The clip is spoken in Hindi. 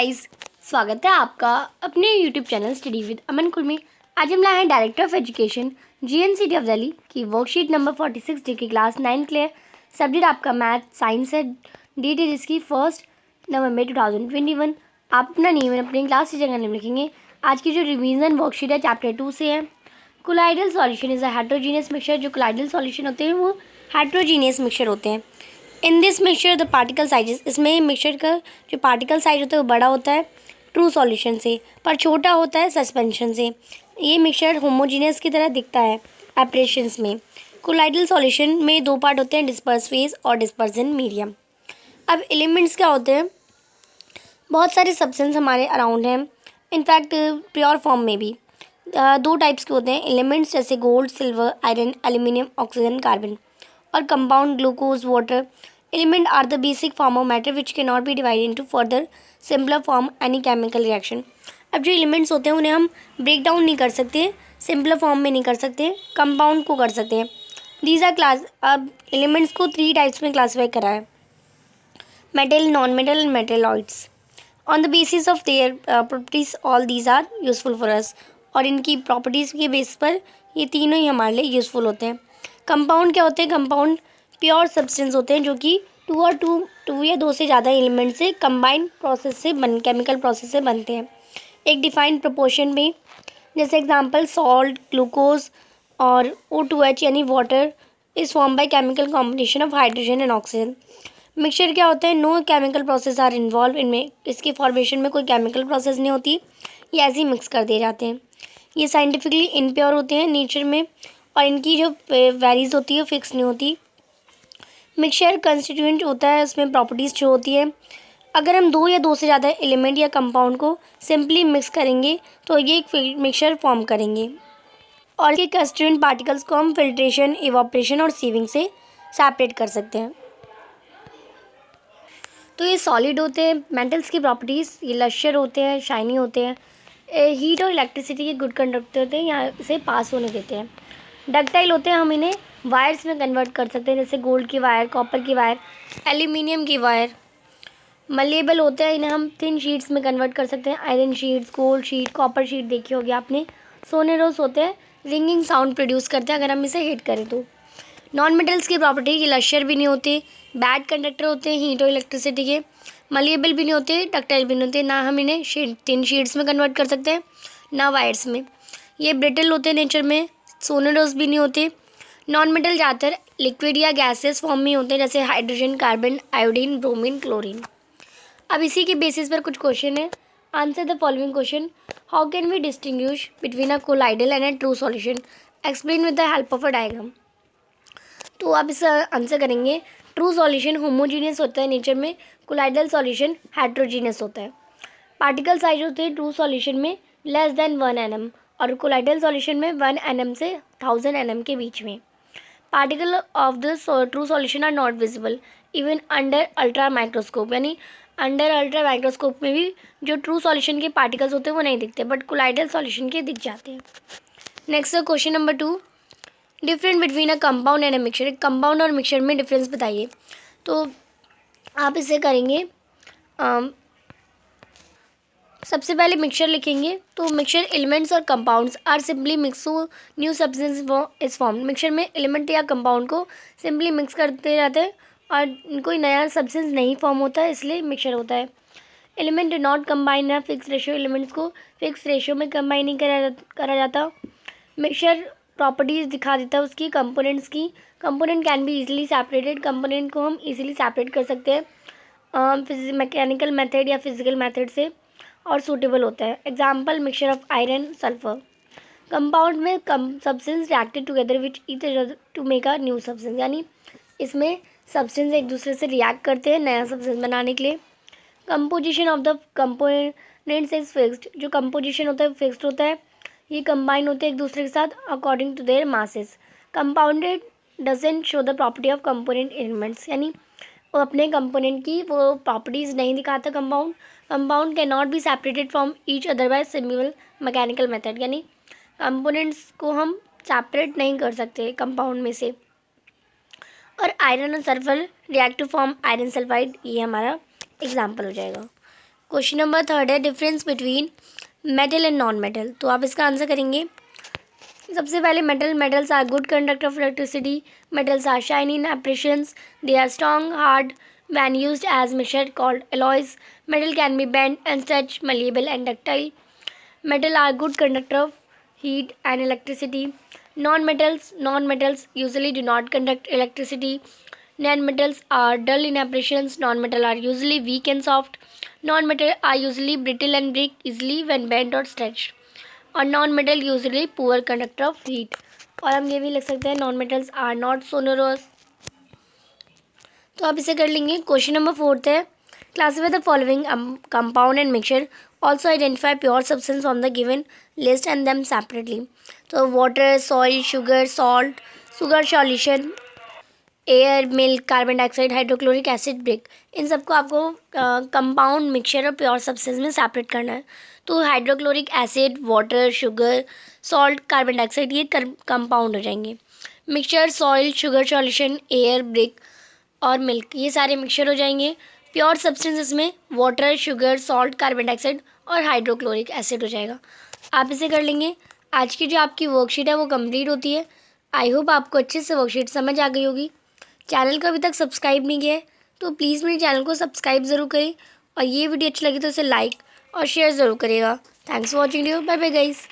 गाइस, स्वागत है आपका अपने यूट्यूब चैनल स्टडी विद अमन कुल में। आज हम लाए हैं director of education GNCT of Delhi की वर्कशीट नंबर 46 डी की क्लास 9 के लिए। सब्जेक्ट आपका मैथ साइंस है। डेट है जिसकी 1 नवंबर 2021। आप अपना नेम अपनी क्लास टीचर का नेम लिखेंगे। आज की जो रिवीजन वर्कशीट है चैप्टर 2 से है। Colloidal solution is a heterogeneous mixture. जो कोलाइडल सॉल्यूशन होते हैं वो हेट्रोजीनियस मिक्सचर होते हैं। In this mixture the particle sizes, इसमें मिक्सचर का जो पार्टिकल साइज होता है वो बड़ा होता है ट्रू सॉल्यूशन से, पर छोटा होता है सस्पेंशन से। ये मिक्सचर होमोजीनियस की तरह दिखता है ऑपरेशंस में। कोलाइडल सॉल्यूशन में दो पार्ट होते हैं, डिस्पर्स फेज और डिस्पर्जन मीडियम। अब एलिमेंट्स क्या होते हैं? बहुत सारे सब्सटेंस हमारे अराउंड हैं, इनफैक्ट प्योर फॉर्म में भी दो टाइप्स के होते हैं एलिमेंट्स, जैसे gold, silver, iron, aluminium, oxygen, carbon. और compound glucose, water element are the basic form of matter which can not be divided into further simpler form any chemical reaction. अब जो एलिमेंट्स होते हैं उन्हें हम ब्रेक डाउन नहीं कर सकते, सिंपलर फॉर्म में नहीं कर सकते, कंपाउंड को कर सकते हैं। These are class. अब एलिमेंट्स को 3 टाइप्स में क्लासीफाई करा है, metal, non metal and metalloids. On the basis of their properties all these are useful for us. और इनकी प्रॉपर्टीज़ के बेस पर ये तीनों ही हमारे लिए यूजफुल होते हैं। कंपाउंड क्या होते हैं? कंपाउंड प्योर सब्सटेंस होते हैं जो कि टू या दो से ज़्यादा एलिमेंट से कंबाइंड प्रोसेस से केमिकल प्रोसेस से बनते हैं एक डिफाइंड प्रोपोर्शन में। जैसे एग्जांपल सॉल्ट, ग्लूकोज और O2H यानी water is form by chemical combination of hydrogen and oxygen. Mixture क्या होता है? No chemical process are involve इनमें, इसकी फॉर्मेशन में कोई केमिकल प्रोसेस नहीं होती, ये ऐसे ही मिक्स कर दिए जाते हैं। ये साइंटिफिकली इनप्योर होते हैं नेचर में, और इनकी जो वैरीज होती है फिक्स नहीं होती। मिक्सचर कंस्टिट्यूएंट होता है, उसमें प्रॉपर्टीज़ जो होती है। अगर हम दो या दो से ज़्यादा एलिमेंट या कंपाउंड को सिंपली मिक्स करेंगे तो ये एक मिक्सचर फॉर्म करेंगे, और इसके कंस्टिट्यूएंट पार्टिकल्स को हम फिल्ट्रेशन, इवापोरेशन और सीविंग से सेपरेट कर सकते हैं। तो ये सॉलिड होते हैं। मेटल्स की प्रॉपर्टीज़, ये लश्यर होते हैं, शाइनी होते हैं, हीट और इलेक्ट्रिसिटी के गुड कंडक्टर होते हैं, यहाँ से पास होने देते हैं। डक्टाइल होते हैं, हम इन्हें वायर्स में कन्वर्ट कर सकते हैं, जैसे गोल्ड की वायर, कॉपर की वायर, एल्यूमिनियम की वायर। मलेबल होते हैं, इन्हें हम थिन शीट्स में कन्वर्ट कर सकते हैं, iron sheets, gold sheet, copper sheet देखी होगी आपने। सोनेरोस होते हैं, रिंगिंग साउंड प्रोड्यूस करते हैं अगर हम इसे हिट करें तो। नॉन मेटल्स की प्रॉपर्टी, ये लश्यर भी नहीं होते, बैड कंडक्टर होते हैं हीट और इलेक्ट्रिसिटी के, मलेबल भी नहीं होते, डक्टाइल भी नहीं होते, ना हम इन्हें थिन शीट्स में कन्वर्ट कर सकते हैं ना वायर्स में। ये ब्रिटल होते हैं नेचर में, सोनेरोस भी नहीं होते। नॉन मेटल ज़्यादातर लिक्विड या गैसेस फॉर्म में होते हैं, जैसे hydrogen, carbon, iodine, bromine, chlorine. अब इसी के बेसिस पर कुछ क्वेश्चन है। Answer the following question. How can we distinguish between a colloidal and a true solution? Explain with the help of a diagram. तो आप इसका आंसर करेंगे, ट्रू सॉल्यूशन होमोजीनियस होता है नेचर में, कोलाइडल सॉल्यूशन हेट्रोजीनियस होता है। पार्टिकल साइज होते हैं ट्रू सॉल्यूशन में लेस देन 1 nm, और कोलाइडल सॉल्यूशन में 1 nm से 1000 nm के बीच में। Particle of the true solution are not visible even under ultra microscope, यानी अंडर अल्ट्रा माइक्रोस्कोप में भी जो ट्रू सॉल्यूशन के पार्टिकल्स होते हैं वो नहीं दिखते, बट कोलाइडल सॉल्यूशन के दिख जाते हैं। Next question number 2, different between a compound and a mixture. एक कंपाउंड और मिक्सचर में डिफरेंस बताइए। तो आप इसे करेंगे, सबसे पहले मिक्सचर लिखेंगे। तो मिक्सचर एलिमेंट्स और compounds are simply mix to new substance is form. Mixture में एलिमेंट या कंपाउंड को सिंपली मिक्स करते रहते हैं और कोई नया सब्सटेंस नहीं फॉर्म होता है, इसलिए मिक्सचर होता है। Element do not combine in fix ratio, elements को फिक्स रेशियो में कंबाइन नहीं करा जाता। मिक्सचर प्रॉपर्टीज़ दिखा देता है उसकी कंपोनेंट्स की। Component can be easily separated, component को हम इजीली सेपरेट कर सकते हैं मैकेनिकल मेथड या फिजिकल मेथड से, और सूटेबल होता है। Example mixture of iron sulphur. Compound में substance reacted together which each other to make a new substance, यानी इसमें सब्सटेंस एक दूसरे से रिएक्ट करते हैं नया सब्सटेंस बनाने के लिए। Composition of the components is fixed, जो कंपोजिशन होता है फिक्स्ड होता है, ये कंबाइन होते हैं एक दूसरे के साथ according to their masses. Compounded doesn't show the property of component elements, यानी वो अपने कंपोनेंट की वो प्रॉपर्टीज़ नहीं दिखाता compound. Compound can not be separated from each other by simple mechanical method, यानी कंपोनेंट्स को हम सेपरेट नहीं कर सकते कंपाउंड में से। और आयरन और sulphur react to form iron sulphide, ये हमारा एग्जाम्पल हो जाएगा। क्वेश्चन नंबर 3 है difference between metal and non metal. तो आप इसका आंसर करेंगे। सबसे पहले metals are good conductor of electricity. Metals are shiny in appearances. They are strong hard when used as measured called alloys. Metal can be bent and stretched, malleable and ductile. Metal are good conductor of heat and electricity. Non-metals usually do not conduct electricity. Non-metals are dull in appearance. Non-metal are usually weak and soft. Non-metal are usually brittle and break easily when bent or stretched. और non metal usually poor conductor of heat. और हम ये भी लिख सकते हैं non metals are not sonorous. तो आप इसे कर लेंगे। क्वेश्चन नंबर 4 है classify the following compound and mixture also identify pure substance from the given list and them separately. तो water, soil, sugar, salt, sugar solution, air, milk, carbon dioxide, hydrochloric acid, brick, इन सबको आपको कंपाउंड, मिक्सचर और प्योर सब्सटेंस में सेपरेट करना है। तो hydrochloric acid, water, sugar, salt, carbon dioxide ये कंपाउंड हो जाएंगे। Mixture, soil, sugar solution, air, brick और मिल्क ये सारे मिक्सचर हो जाएंगे। प्योर सब्सटेंस इसमें water, sugar, salt, carbon dioxide और हाइड्रोक्लोरिक एसिड हो जाएगा। आप इसे कर लेंगे। आज की जो आपकी वर्कशीट है वो कंप्लीट होती है। आई होप आपको अच्छे से वर्कशीट समझ आ गई होगी। चैनल को अभी तक सब्सक्राइब नहीं किया है तो प्लीज़ मेरे चैनल को सब्सक्राइब ज़रूर करें और ये वीडियो अच्छी लगी तो इसे लाइक और शेयर ज़रूर करिएगा। Thanks for watching video. Bye bye guys.